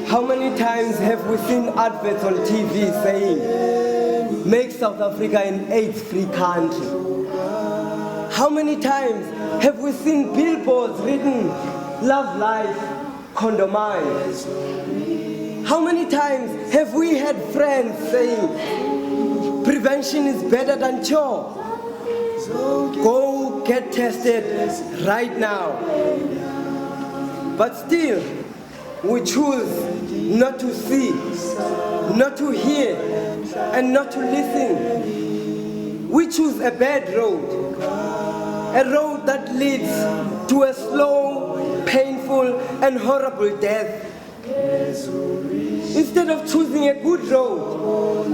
How many times have we seen adverts on TV saying, make South Africa an AIDS-free country? How many times have we seen billboards written, love life, condomize? How many times have we had friends saying, prevention is better than cure? Go get tested right now. But still, we choose not to see, not to hear, and not to listen. We choose a bad road, a road that leads to a slow, painful, and horrible death. Instead of choosing a good road,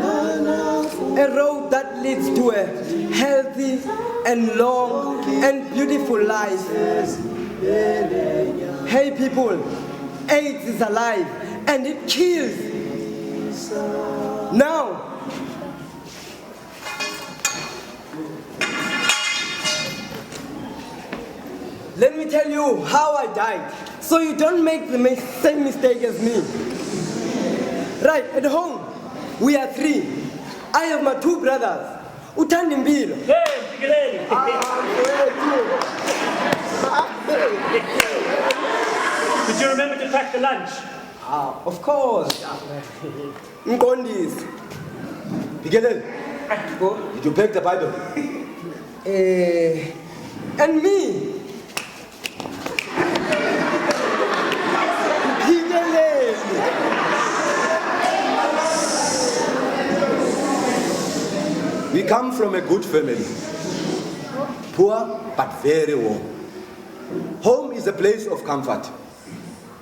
a road that leads to a healthy and long and beautiful life. Hey people, AIDS is alive and it kills. Now, let me tell you how I died, so you don't make the same mistake as me. Right, at home, we are three. I have my two brothers, Impilo. Did you remember to pack the lunch? Of course. Mkhwanazi. Gaillene, did you pack the Bible? And me. We come from a good family. Poor, but very warm. Home is a place of comfort.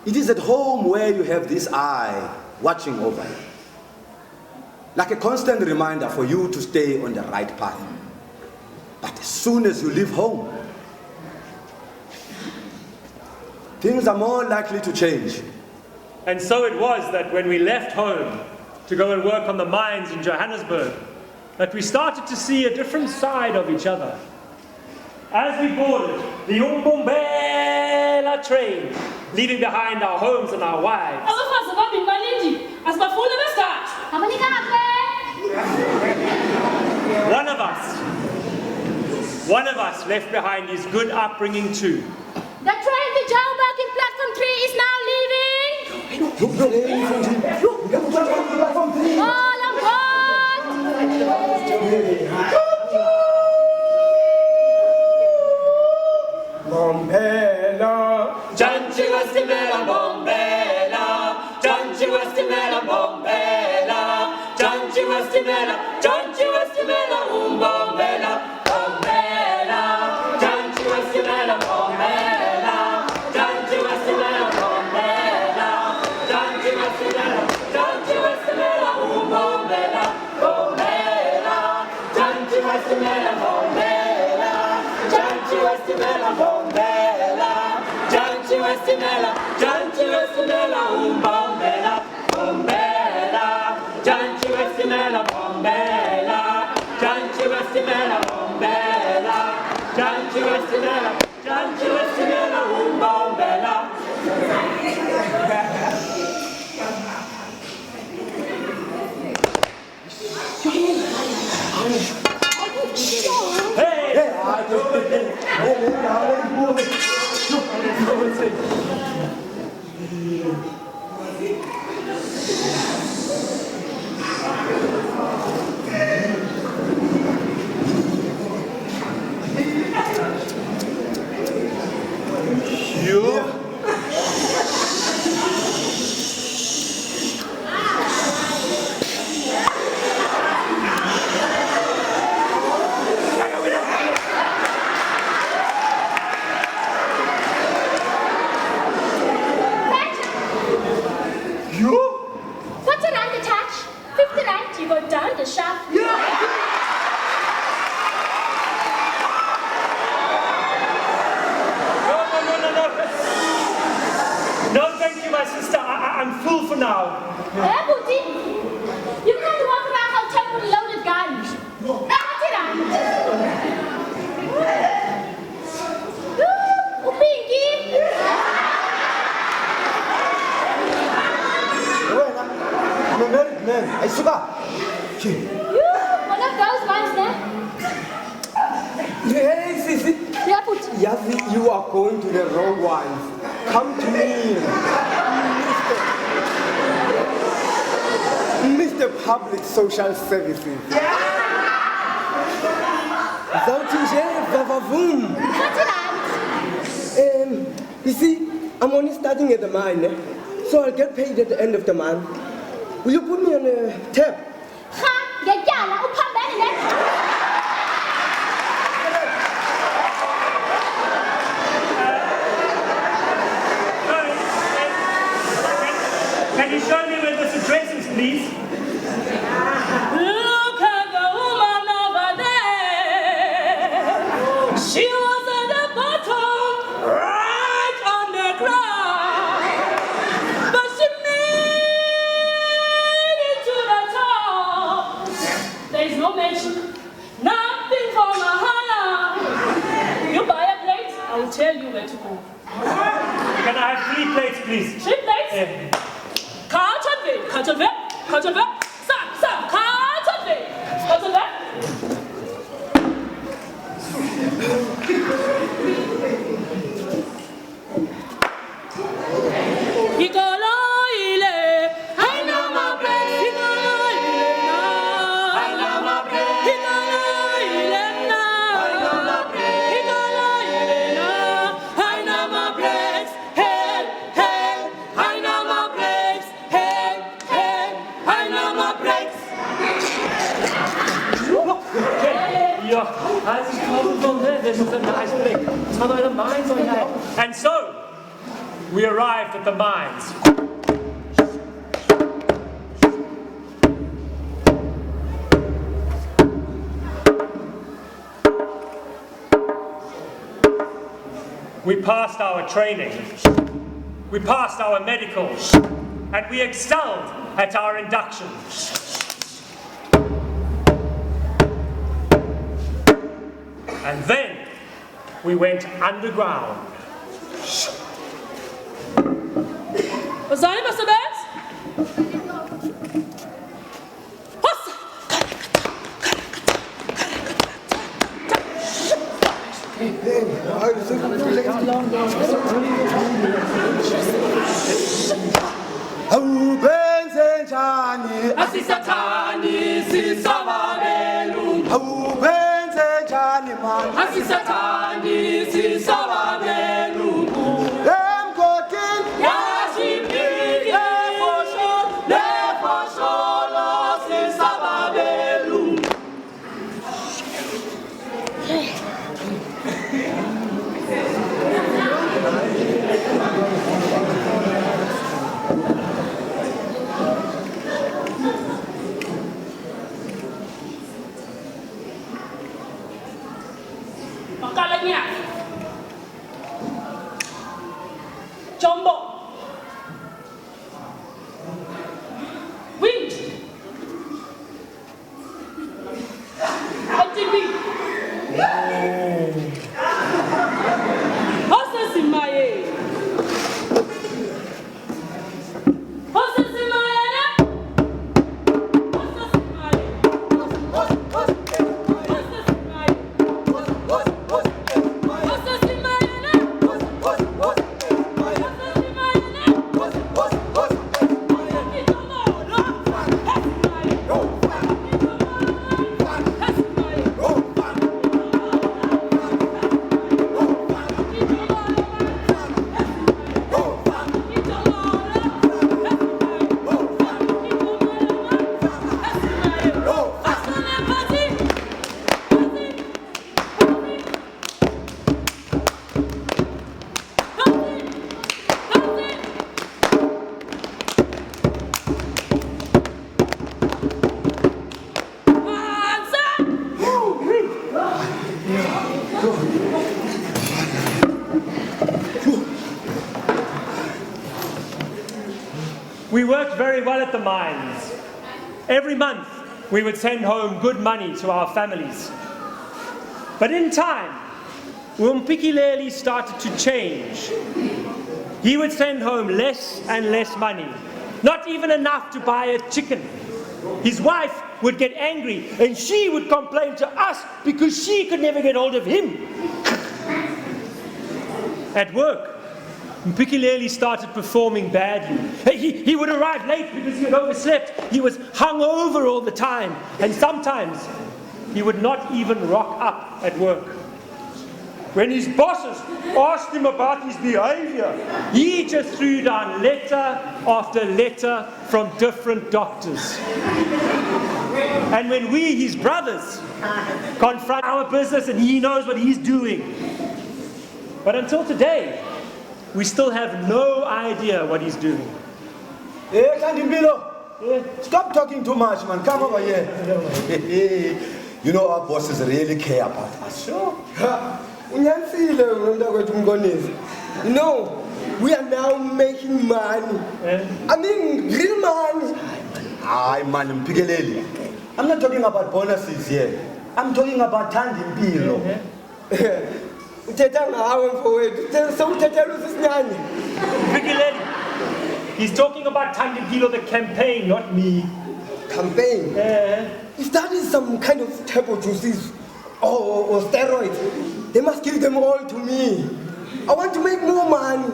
It is at home where you have this eye watching over you, like a constant reminder for you to stay on the right path. But as soon as you leave home, things are more likely to change. And so it was that when we left home to go and work on the mines in Johannesburg, that we started to see a different side of each other. As we boarded the Umbombela train, leaving behind our homes and our wives, one of us left behind his good upbringing too. The train to Joburg in platform 3 is now leaving. All on board! Bombela, Janchi Westimela Bombela, Janchi Westimela Bombela, Janchi Westimela, Janchi Westimela Bombela, Bombela, Janchi Westimela Bombela, Janchi Westimela Bombela, Janchi Westimela, Janchi Westimela Bombela, Bombela, Janchi Westimela Bombela, Janchi Westimela Bombela, Janchi Westimela, Janchi Westimela Bombela, Bombela, Janchi Westimela Bombela, Janchi Westimela Bombela, Janchi Westimela, Janchi Westimela Bombela. now. Eh, Buti? You can't walk around hotel with loaded guns. What's it on? Upinki? I'm a married man. I sugar. You? One of those ones there? Hey, Sisi. Yeah, Buti. Yazi, you are going to the wrong ones. Come to me. Mr. Public Social Services. Without you, vavavoom. What's it on? You see, I'm only starting at the mine, so I'll get paid at the end of the month. Will you put me on a tab? Ha, Gaillene, uphambene. Can you show me where this address is, please? Look at the woman over there. She was at the bottom, right on the ground. But she made it to the top. There is no mention, nothing for Nhlanhla. You buy a plate, I will tell you where to go. Can I have 3 plates, please? 3 plates? Cultivate. Sam, cultivate. Igoloile, haina mabre. Igoloile na, haina mabre. Igoloile na, haina mabre. Igoloile na, haina mabre. Hey, haina mabre. Hey, haina mabre. Yeah, that's from there. There's a nice place. Some of the mines are here. And so, we arrived at the mines. We passed our training. We passed our medicals. And we excelled at our induction. And then we went underground. Bazani basebenzi? Hossa! Awubenze njani? Asisathandi sisababelu. Awubenze njani man? Asisathandi sisababelu. Emgodini Yasipile lefosholo sisababelu. Makalanya. Jumbo. Wind. ITV. Horses in my ear. Horses in my ear. Horses in my ear. Horses in my ear. Horses in my ear. we worked very well at the mines. Every month, we would send home good money to our families. But in time, when Mpikileli started to change, he would send home less and less money, not even enough to buy a chicken. His wife would get angry and she would complain to us because she could never get hold of him. At work, Mpikileli started performing badly. He would arrive late because he had overslept. He was hungover all the time, and sometimes he would not even rock up at work. When his bosses asked him about his behavior, he just threw down letter after letter from different doctors. And when we, his brothers, confront our business and he knows what he's doing. But until today, we still have no idea what he's doing. Hey, Impilo, stop talking too much, man. Come over here. You know our bosses really care about us. Sure. No, we are now making money. I mean, real money. Aye, man, Mpikileli. I'm not talking about bonuses here. I'm talking about Impilo. Mpikileli, he's talking about Impilo, the campaign, not me. Campaign? If that is some kind of turbo juices or steroids, they must give them all to me. I want to make more money.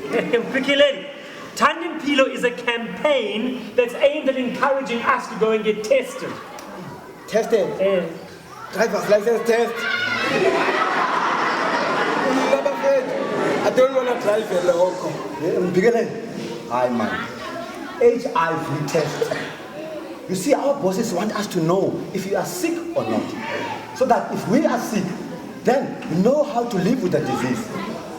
Mpikileli, Impilo is a campaign that's aimed at encouraging us to go and get tested. Tested? Driver's license test. I don't want to drive a local. Mpikileli, aye, man. HIV test. You see, our bosses want us to know if you are sick or not. So that if we are sick, then we know how to live with the disease.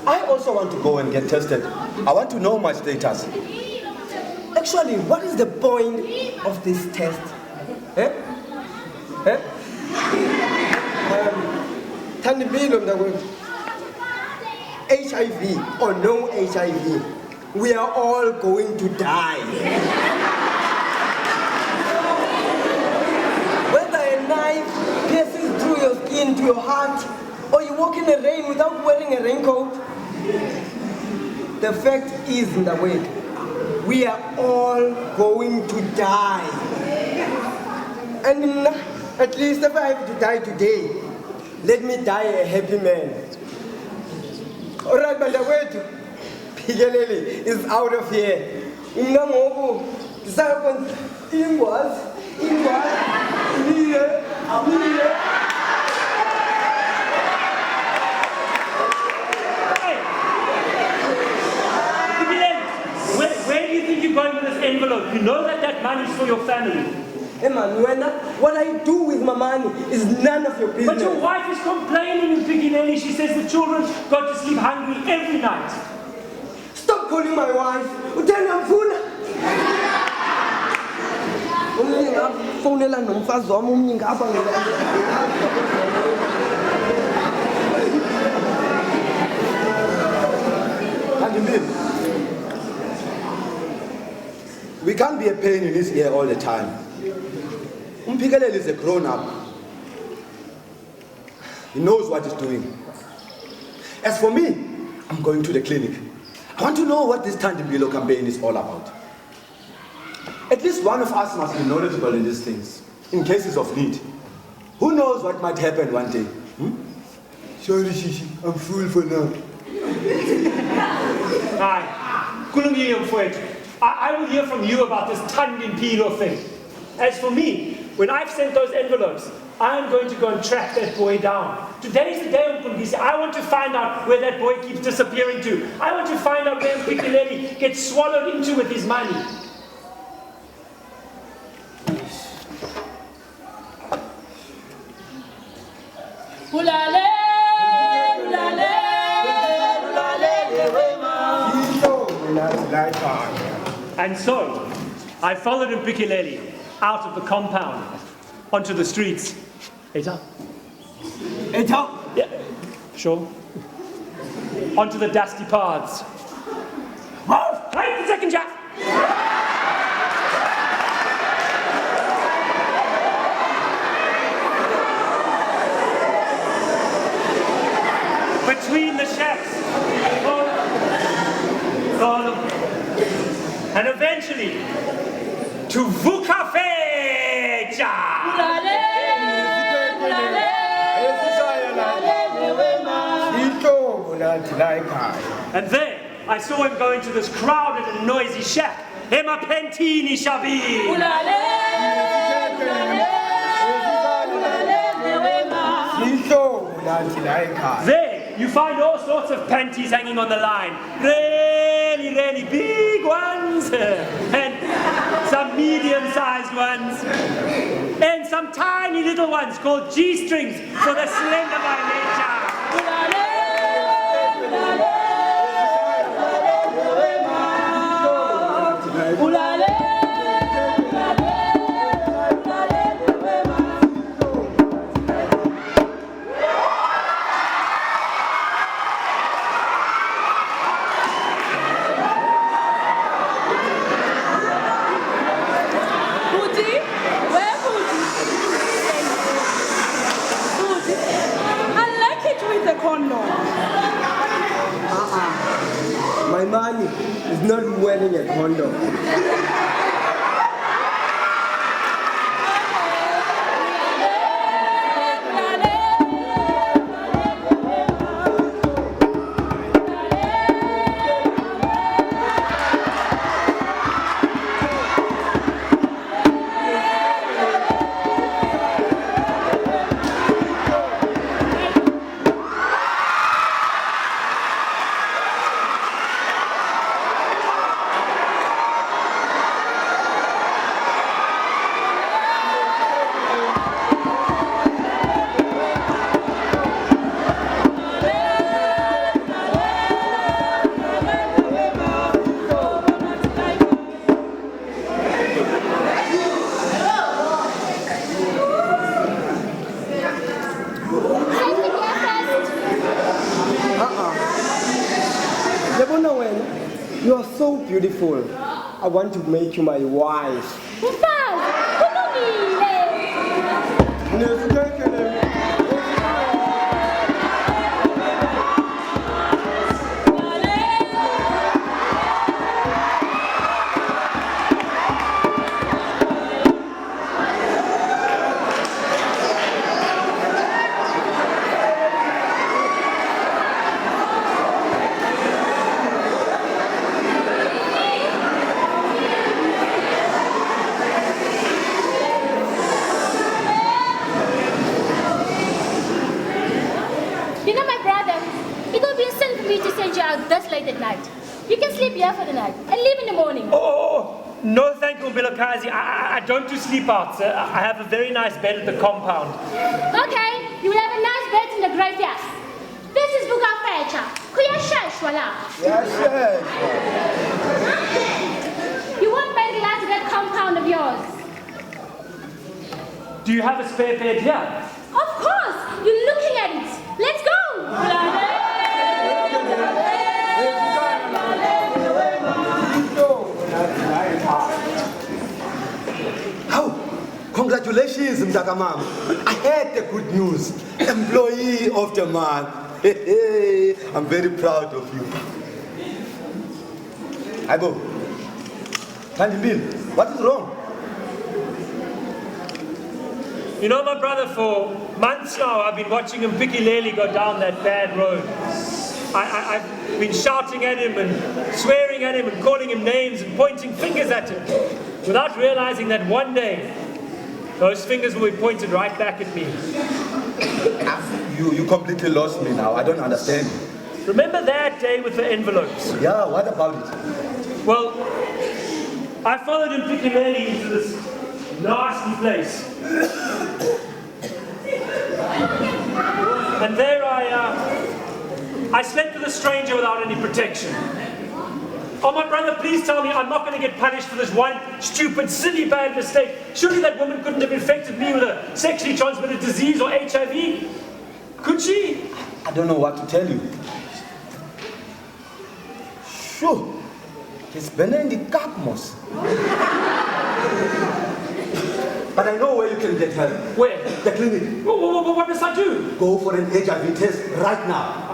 I also want to go and get tested. I want to know my status. Actually, what is the point of this test? HIV or no HIV, we are all going to die. Whether a knife pierces through your skin to your heart, or you walk in the rain without wearing a raincoat, the fact is, in the way, we are all going to die. And at least if I have to die today, let me die a happy man. All right, but the way Mpikileli is out of here. Where do you think you're going with this envelope? You know that money is for your family. Hey man, what I do with my money is none of your business. But your wife is complaining, Mpikileli. She says the children got to sleep hungry every night. Stop calling my wife. We can't be a pain in his ear all the time. Mpikileli is a grown-up. He knows what he's doing. As for me, I'm going to the clinic. I want to know what this Impilo campaign is all about. At least one of us must be knowledgeable in these things, in cases of need. Who knows what might happen one day? Sorry, Shishi, I'm full for now. I will hear from you about this Impilo thing. As for me, when I've sent those envelopes, I'm going to go and track that boy down. Today's the day, Mncedisi. I want to find out where that boy keeps disappearing to. I want to find out where Mpikileli gets swallowed into with his money. And so, I followed Mpikileli out of the compound, onto the streets. Eta? Yeah, sure. Onto the dusty paths. Wait a second, Jack! between the shacks. And eventually, to Vukafecha. And there, I saw him go into this crowded and noisy shack. Emma Pentini Shabi. There, you find all sorts of panties hanging on the line. Really, really big ones. And some medium-sized ones. And some tiny little ones called G-strings for the slender by nature. My man is not wearing a condom. You are so beautiful. I want to make you my wife. This late at night. You can sleep here for the night and leave in the morning. Oh, no thank you, Mkhwanazi. I don't do sleep outs. I have a very nice bed at the compound. Okay, you will have a nice bed in the graveyard. This is Vukafecha. Yes. You won't make it out of that compound of yours. Do you have a spare bed here? Of course. You're looking at it. Let's go. Oh, congratulations, Mtakamam. I heard the good news. Employee of the month. I'm very proud of you. Zabo, Bill, what is wrong? You know, my brother, for months now, I've been watching Impilo go down that bad road. I've been shouting at him and swearing at him and calling him names and pointing fingers at him, without realizing that one day, those fingers will be pointed right back at me. You completely lost me now. I don't understand. Remember that day with the envelopes? Yeah, what about it? Well, I followed Impilo into this nasty place. And there I slept with a stranger without any protection. Oh, my brother, please tell me I'm not going to get punished for this one stupid, silly, bad mistake. Surely that woman couldn't have infected me with a sexually transmitted disease or HIV? Could she? I don't know what to tell you. Sure. It's been in the Kapmos. But I know where you can get help. Where? The clinic. What must I do? Go for an HIV test right now.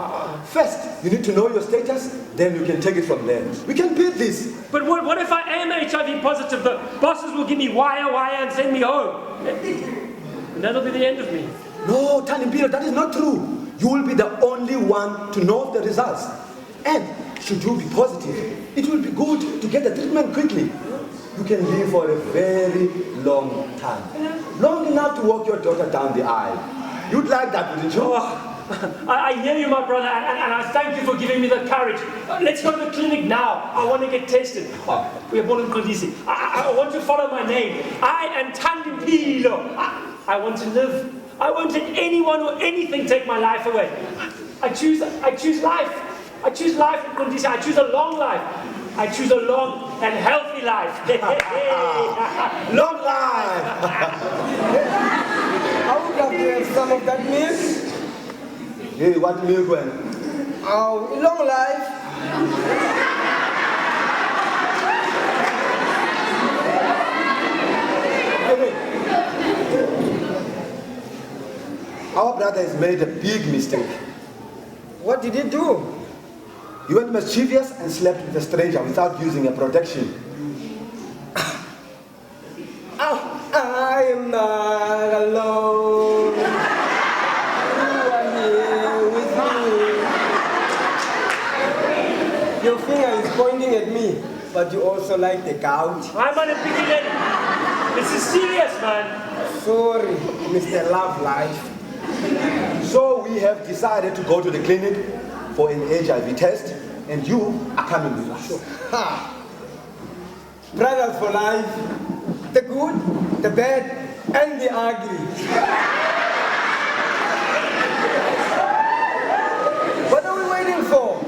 First, you need to know your status, then you can take it from there. We can beat this. But what if I am HIV positive? The bosses will give me wire and send me home. And that'll be the end of me. No, Impilo, that is not true. You will be the only one to know the results. And should you be positive, it will be good to get the treatment quickly. You can live for a very long time. Long enough to walk your daughter down the aisle. You'd like that, wouldn't you? Oh, I hear you, my brother, and I thank you for giving me the courage. Let's go to the clinic now. I want to get tested. We are born in Mncedisi. I want to follow my name. I am Impilo. I want to live. I won't let anyone or anything take my life away. I choose life. I choose life in Mncedisi. I choose a long life. I choose a long and healthy life. Long life! I would love to have some of that milk. Hey, what milk when? Oh, long life. Our brother has made a big mistake. What did he do? He went mischievous and slept with a stranger without using a protection. Oh, I am not alone. You are here with me. Your finger is pointing at me, but you also like the gout. I'm on a picky lady. This is serious, man. Sorry, Mr. Love Life. So we have decided to go to the clinic for an HIV test, and you are coming with us. Ha! Brothers for life, the good, the bad, and the ugly. What are we waiting for?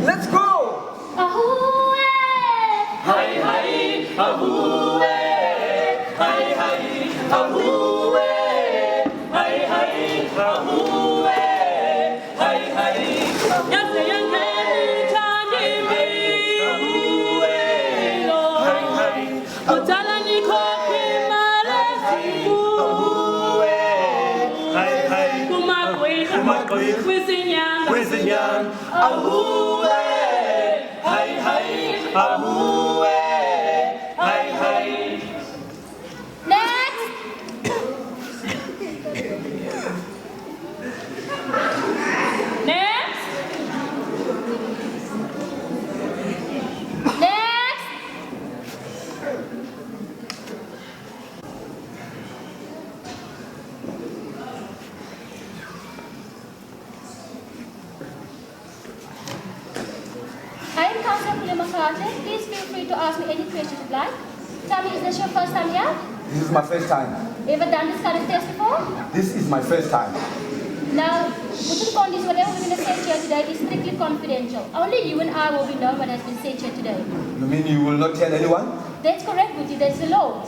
Let's go! Ahoo! Hi, hi, ahoo, hi, hi, ahoo, hi, hi, ahoo, hi, hi. Mkhwanazi, please feel free to ask me any questions you'd like. Tell me, is this your first time here? This is my first time. Ever done this kind of test before? This is my first time. Now, within Condis, whatever we're going to say here today is strictly confidential. Only you and I will be known what has been said here today. You mean you will not tell anyone? That's correct, Buti. That's the law.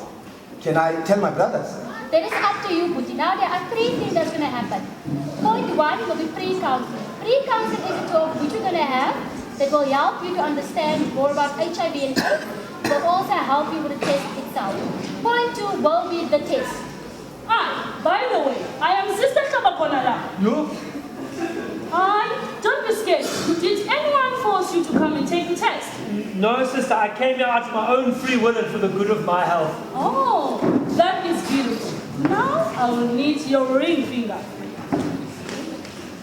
Can I tell my brothers? That is up to you, Buti. Now, there are three things that's going to happen. Point one will be pre-counseling. Pre-counseling is a talk which we're going to have that will help you to understand more about HIV and AIDS, but also help you with the test itself. Point two will be the test. By the way, I am Sister Nhlanhla. You? Don't be scared. Did anyone force you to come and take the test? No, sister, I came here out of my own free will and for the good of my health. Oh, that is beautiful. Now I will need your ring finger.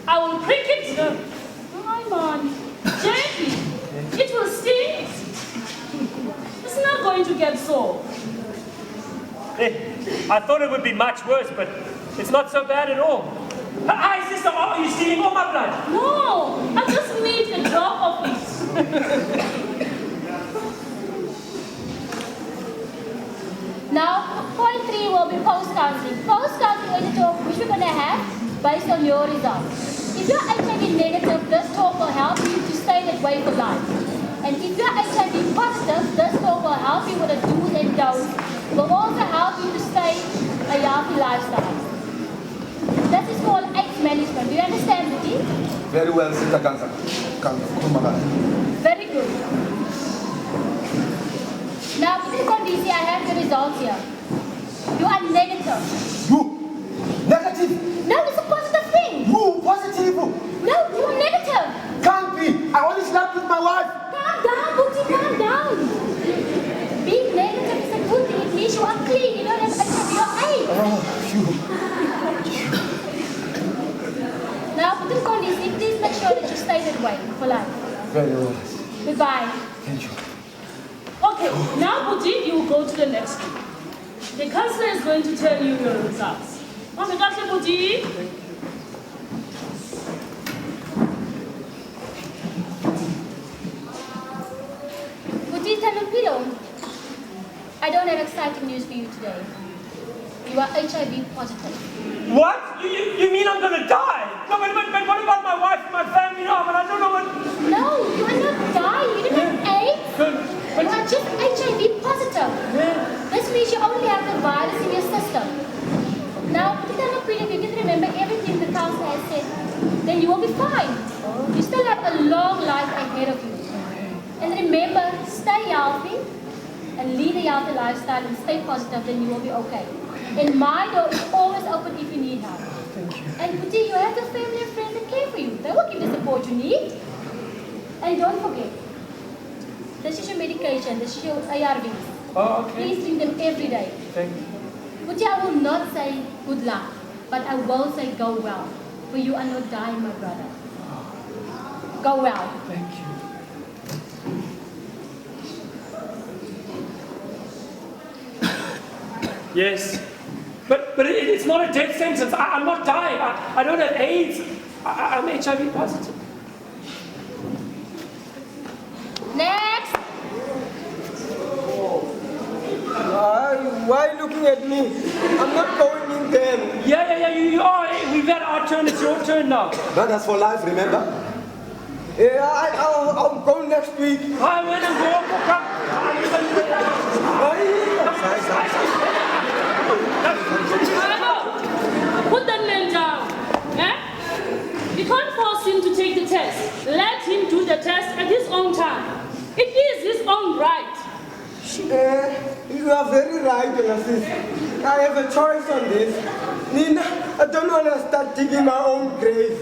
I will prick it. Come on. Gently. It will sting. It's not going to get sore. I thought it would be much worse, but it's not so bad at all. Hi, sister, are you stealing all my blood? No, I just need a drop of it. Now, point three will be post-counseling. Post-counseling is a talk which we're going to have based on your results. If you're HIV negative, this talk will help you to stay that way for life. And if you're HIV positive, this talk will help you with the do's and don'ts. It will also help you to stay a healthy lifestyle. That is called AIDS management. Do you understand, Buti? Very well, Sister Kansa. Very good. Now, Buti Kondisi, I have the results here. You are negative. You? Negative? No, it's a positive thing. You positive? No, you are negative. Mkhwanazi, please make sure that you stay that way for life. Very well. Goodbye. Thank you. Okay, now Buti, you will go to the next room. The counselor is going to tell you your results. Buti. Impilo, I don't have exciting news for you today. You are HIV positive. What? You mean I'm going to die? No, but what about my wife and my family? No, but I don't know what... No, you are not dying. You don't have AIDS. You are just HIV positive. This means you only have the virus in your system. Now, if you can remember everything the counselor has said, then you will be fine. You still have a long life ahead of you. And remember, stay healthy and lead a healthy lifestyle and stay positive, then you will be okay. And my door is always open if you need help. Thank you. And Buti, you have your family and friends that care for you. They will give the support you need. And don't forget, this is your medication, this is your ARVs. Oh, okay. Please drink them every day. Thank you. Buti, I will not say good luck, but I will say go well. For you are not dying, my brother. Go well. Thank you. Yes. But it's not a death sentence. I'm not dying. I don't have AIDS. I'm HIV positive. Next. Why are you looking at me? I'm not going in there. Yeah, you are. We've had our turn. It's your turn now. Brothers for life, remember? Yeah, I'll go next week. I went and go. Put that man down. Eh? You can't force him to take the test. Let him do the test at his own time. It is his own right. You are very right, Mncedisi. I have a choice on this. Nina, I don't want to start digging my own grave.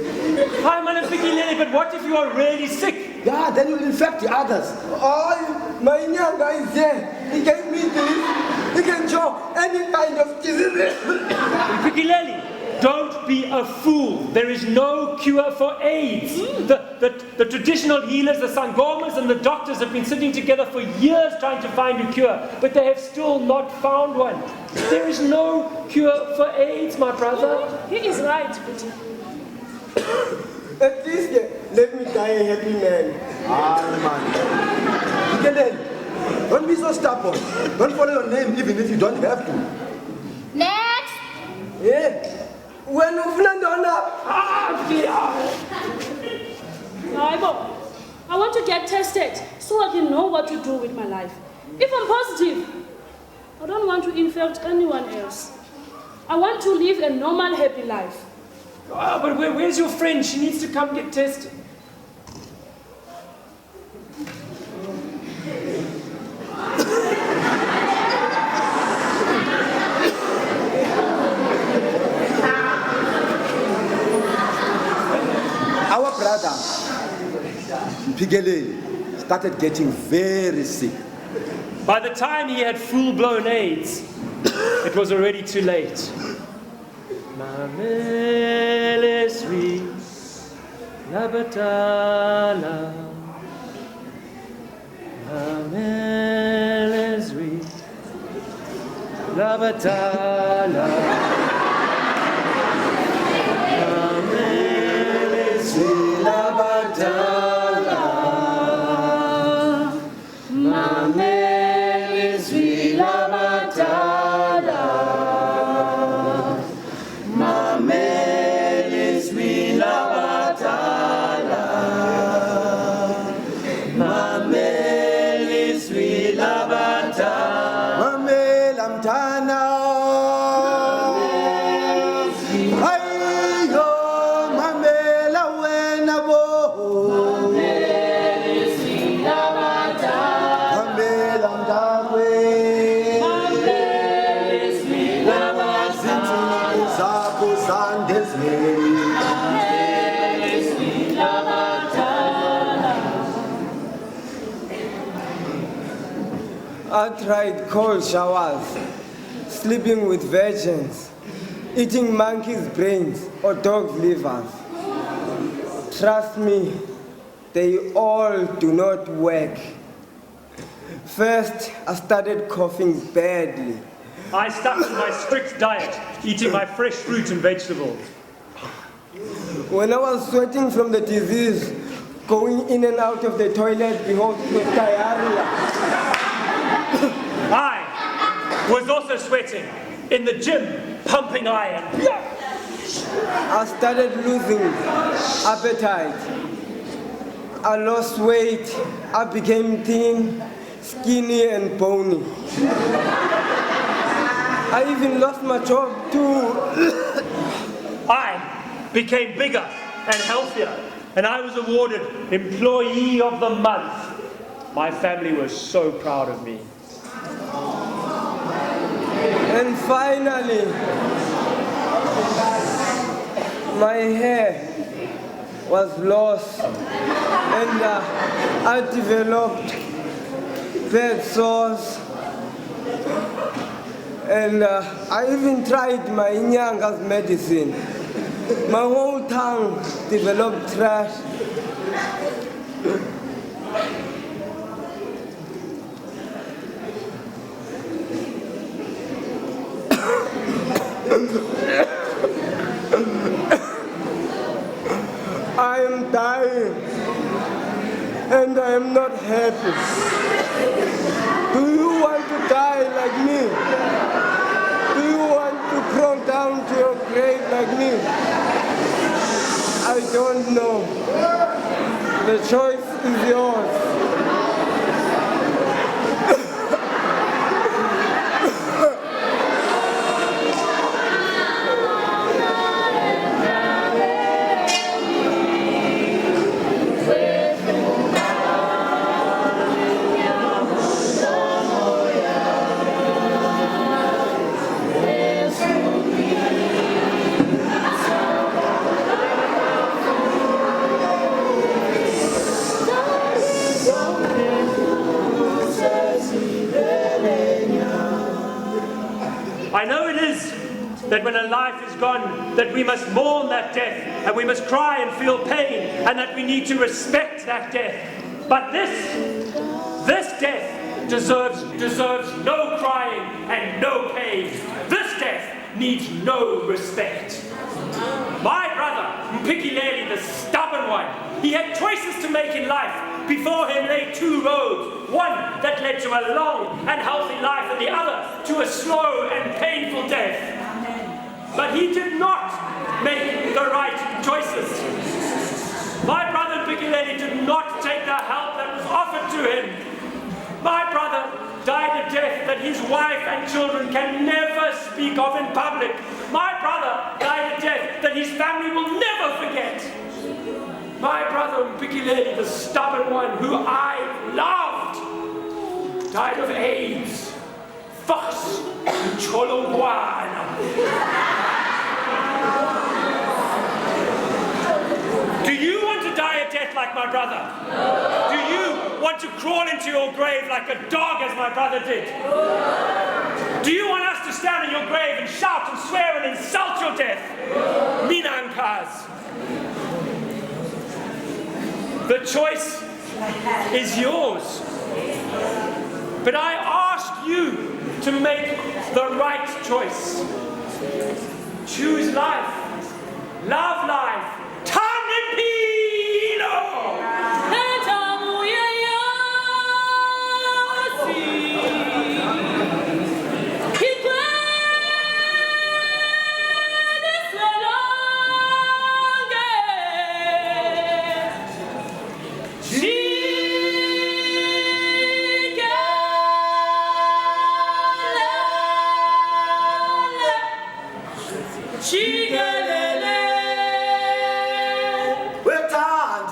Hi, Mkhwanazi, but what if you are really sick? Yeah, then you'll infect the others. Oh, my Nyanga is here. He gave me this. He can cure any kind of disease. Mkhwanazi, don't be a fool. There is no cure for AIDS. The traditional healers, the sangomas and the doctors have been sitting together for years trying to find a cure, but they have still not found one. There is no cure for AIDS, my brother. He is right, Buti. At least let me die a happy man. Man. Don't be so stubborn. Don't follow your name even if you don't have to. Next. Yeah. When I want to get tested so I can know what to do with my life. If I'm positive, I don't want to infect anyone else. I want to live a normal, happy life. But where's your friend? She needs to come get tested. Our brother, Gaillene, started getting very sick. By the time he had full-blown AIDS, it was already too late. Mamele sweet, labatala. Mamele sweet, labatala. Mamele sweet, labatala. Mamele sweet, labatala. Mamele sweet, labatala. Mamele sweet, labatala. Mamela mtana. Ayo, mamela wena bo. Mamele sweet, labatala. Mamela mtakwe. Mamele sweet, labatala. Zabo sandezwe. Mamele sweet, labatala. I tried cold showers, sleeping with virgins, eating monkeys' brains or dog's livers. Trust me, they all do not work. First, I started coughing badly. I stuck to my strict diet, eating my fresh fruit and vegetables. When I was sweating from the disease, going in and out of the toilet because of diarrhea. I was also sweating in the gym, pumping iron. I started losing appetite. I lost weight. I became thin, skinny and bony. I even lost my job too. I became bigger and healthier, and I was awarded Employee of the Month. My family was so proud of me. And finally, my hair was lost, and I developed bad sores, and I even tried my Nylanhla's medicine. My whole tongue developed trash. I am dying, and I am not happy. Do you want to die like me? Do you want to crawl down to your grave like me? I don't know. The choice is yours. I know it is that when a life is gone, that we must mourn that death, and we must cry and feel pain, and that we need to respect that death. But this death deserves no crying and no pain. This death needs no respect. My brother, Mkhwanazi, the stubborn one, he had choices to make in life. Before him lay two roads, one that led to a long and healthy life, and the other to a slow and painful death. But he did not make the right choices. My brother Mkhwanazi did not take the help that was offered to him. My brother died a death that his wife and children can never speak of in public. My brother died a death that his family will never forget. My brother Mkhwanazi, the stubborn one who I loved, died of AIDS. Fox Cholongwana. Do you want to die a death like my brother? Do you want to crawl into your grave like a dog as my brother did? Do you want us to stand in your grave and shout and swear and insult your death? Minankas. The choice is yours. But I ask you to make the right choice. Choose life. Love life.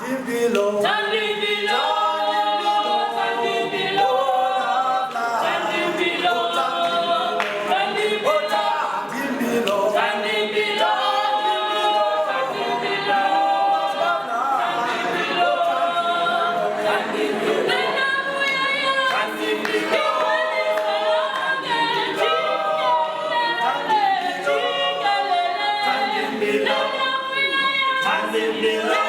Impilo! Ncedani.